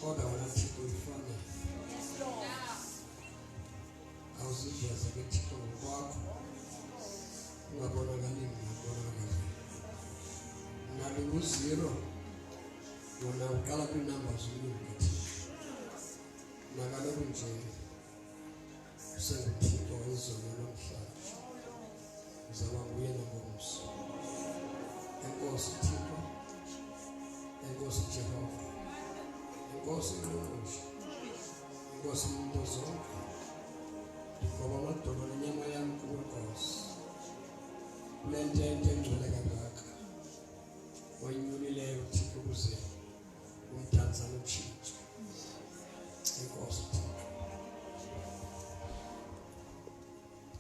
kodwa wena Thixo ufanele. Awuziveze ke Thixo ngokwakho. Ungabonakali ngabonakala. Nabi u0 wona uqala kwi-numbers umuntu. Nakalo kunje usenguThixo wezona namhlanje. Uzaba kuye ngomso. Enkosi Thixo. Enkosi Jehova. Enkosi Nkosi. Enkosi umuntu zonke. Ngoba amadolo nenyama yami kuNkosi. Lento engcwele kangaka. Wayinyulileyo Thixo ukuze umdantsana utshintshe. Enkosi Thixo.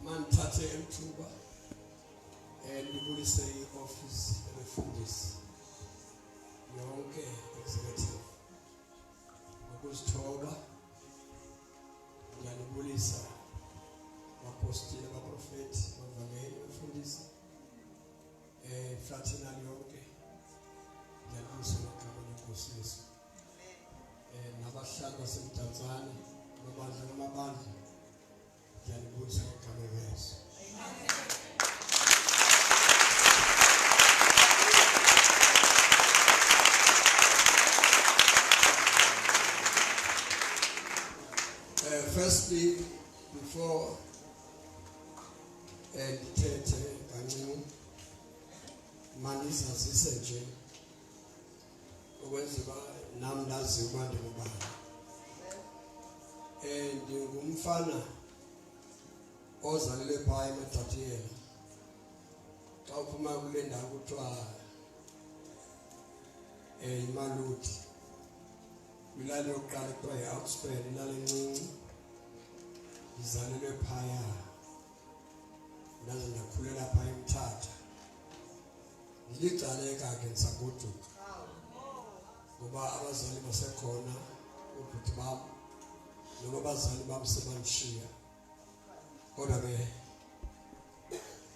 Manthathe emthuba ngibulise i-office yabefundisi yonke executive ngokuzithoba ngiyalibulisa abapostoli abaprofeti abavangeli abafundisi fraternal yonke ngiyalibulisa ngegama lenkosi Yesu nabahlali basemdantsane amabandla ngamabandla ngiyalibulisa ngegama leYesu. Firstly, before ndithethe kancinci manizazise nje ukwenza uba nami ndazi uba ndingubani. Ndingumfana ozalelwe phaya eMathatiyela. Xa uphuma kule ndawo kuthiwa iMaluti, ilali yokuqala kuthiwa yi-Outspur, ilali encinci. Ngizalelwe phaya ndaze ndakhulela phaya eMthatha. Ndilicaleka ke ndisagoduka ngoba abazali basekhona, ubhuti bam noma abazali bam sebandishiya, kodwa ke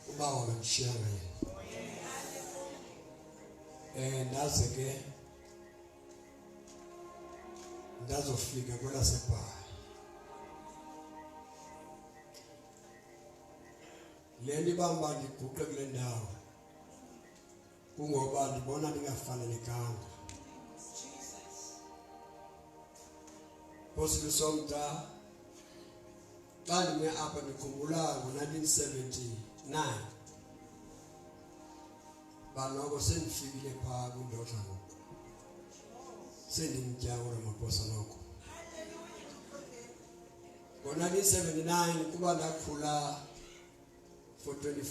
uba wangandishiyanga yena. Ndaze ke ndazofika kwelaseBhayi. Le nto ibamba ndiguqe kule ndawo kungoba ndibona ndingafanelekanga. Phosile Somda xa ndime apha ndikhumbula ngo-1979 banoko sendifikile phaa kwindodla ngoku sendimtya uRamaphosa noko. Ngo-1979 kuba ndakhula for 25